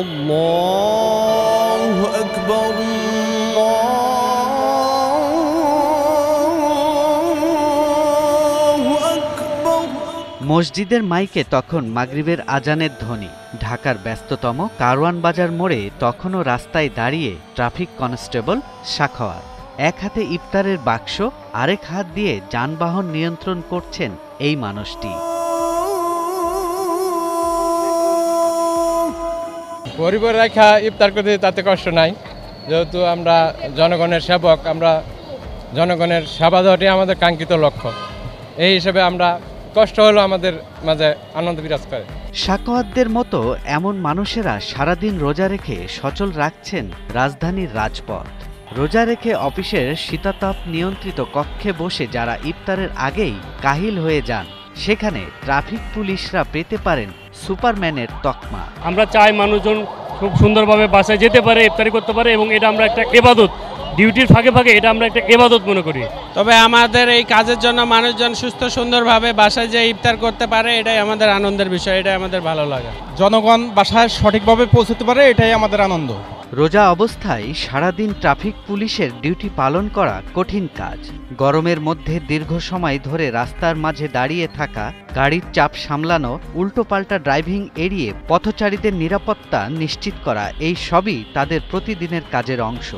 আল্লাহু আকবার, আল্লাহু আকবার। মসজিদের মাইকে তখন মাগরিবের আজানের ধ্বনি। ঢাকার ব্যস্ততম কারওয়ান বাজার মোড়ে তখনও রাস্তায় দাঁড়িয়ে ট্রাফিক কনস্টেবল সাখাওয়াত। এক হাতে ইফতারের বাক্স, আরেক হাত দিয়ে যানবাহন নিয়ন্ত্রণ করছেন এই মানুষটি। পরিবার রেখা ইফতার করতে তাতে কষ্ট নাই, যেহেতু আমরা জনগণের সেবক, আমরা জনগণের সেবা দেওয়াটাই আমাদের কাঙ্ক্ষিত লক্ষ্য। এই হিসেবে আমরা কষ্ট হলো আমাদের মাঝে আনন্দ বিরাজ করে। সাখাওয়াতদের মতো এমন মানুষেরা সারাদিন রোজা রেখে সচল রাখছেন রাজধানীর রাজপথ। রোজা রেখে অফিসের শীতাতাপ নিয়ন্ত্রিত কক্ষে বসে যারা ইফতারের আগেই কাহিল হয়ে যান, সেখানে ট্রাফিক পুলিশরা পেতে পারেন সুপারম্যানের তকমা। আমরা চাই মানুষজন খুব সুন্দরভাবে বাসায় যেতে পারে, ইফতারি করতে পারে, এবং এটা আমরা একটা ইবাদত, ডিউটির ফাঁকে ফাঁকে এটা আমরা একটা ইবাদত মনে করি। তবে আমাদের এই কাজের জন্য মানুষজন সুস্থ সুন্দরভাবে বাসায় যে ইফতার করতে পারে, এটাই আমাদের আনন্দের বিষয়, এটাই আমাদের ভালো লাগে। জনগণ বাসায় সঠিকভাবে পৌঁছতে পারে, এটাই আমাদের আনন্দ। রোজা অবস্থায় সারাদিন ট্রাফিক পুলিশের ডিউটি পালন করা কঠিন কাজ। গরমের মধ্যে দীর্ঘ সময় ধরে রাস্তার মাঝে দাঁড়িয়ে থাকা, গাড়ির চাপ সামলানো, উল্টোপাল্টা ড্রাইভিং এড়িয়ে পথচারীদের নিরাপত্তা নিশ্চিত করা, এই সবই তাদের প্রতিদিনের কাজের অংশ।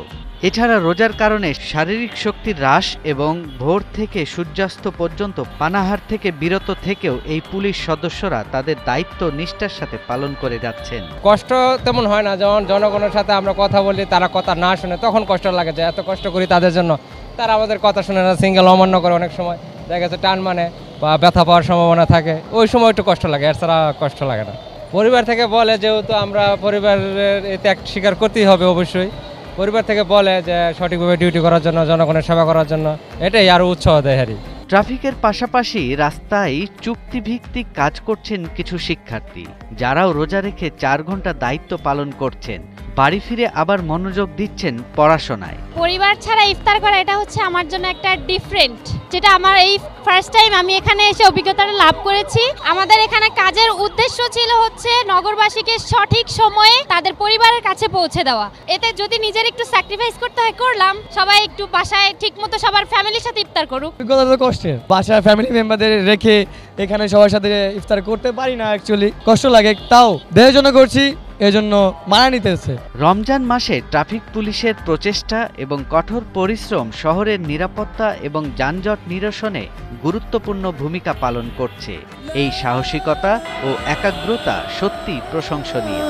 এছাড়া রোজার কারণে শারীরিক শক্তির হ্রাস এবং ভোর থেকে সূর্যাস্ত পর্যন্ত পানাহার থেকে বিরত থেকেও এই পুলিশ সদস্যরা তাদের দায়িত্ব নিষ্ঠার সাথে পালন করে যাচ্ছেন। কষ্ট তেমন হয় না, যখন জনগণের সাথে আমরা কথা বলি, তারা কথা না শুনে তখন কষ্ট লাগে যে এত কষ্ট করি তাদের জন্য, তারা আমাদের কথা শুনে না, সিঙ্গেল অমান্য করে। অনেক সময় দেখা গেছে টান মানে বা ব্যথা পাওয়ার সম্ভাবনা থাকে, ওই সময় একটু কষ্ট লাগে, এছাড়া কষ্ট লাগে না। পরিবার থেকে বলে, যেহেতু আমরা পরিবারের ত্যাগ স্বীকার করতেই হবে অবশ্যই, পরিবার থেকে বলে যে সঠিকভাবে ডিউটি করার জন্য, জনগণের সেবা করার জন্য, এটাই আরও উৎসাহ দেয়। হারি ট্রাফিকের পাশাপাশি রাস্তায় চুক্তিভিত্তিক কাজ করছেন কিছু শিক্ষার্থী, যারাও রোজা রেখে 4 ঘন্টা দায়িত্ব পালন করছেন। বাড়ি ফিরে আবার মনোযোগ দিচ্ছেন পড়াশোনায়। পরিবার ছাড়া ইফতার করা এটা হচ্ছে আমার জন্য একটা ডিফারেন্ট, যেটা আমার এই ফার্স্ট টাইম আমি এখানে এসে অভিজ্ঞতাটা লাভ করেছি। আমাদের এখানে কাজের উদ্দেশ্য ছিল হচ্ছে নগরবাসীকে সঠিক সময়ে তাদের পরিবারের কাছে পৌঁছে দেওয়া। এতে যদি নিজের একটু স্যাক্রিফাইস করতে হয় করলাম, সবাই একটু বাসায় ঠিকমতো সবার ফ্যামিলির সাথে ইফতার করুক। অভিজ্ঞতা তো কষ্টের, বাসায় ফ্যামিলি মেম্বারদের রেখে এখানে সবার সাথে ইফতার করতে পারি না, অ্যাকচুয়ালি কষ্ট লাগে, তাও দেহের জন্য করছি, এজন্য মানা নিতেছে। রমজান মাসে ট্রাফিক পুলিশের প্রচেষ্টা এবং কঠোর পরিশ্রম শহরের নিরাপত্তা এবং যানজট নিরসনে গুরুত্বপূর্ণ ভূমিকা পালন করছে। এই সাহসিকতা ও একাগ্রতা সত্যি প্রশংসনীয়।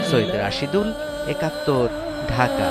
সৈয়দ রাশিদুল, ৭১, ঢাকা।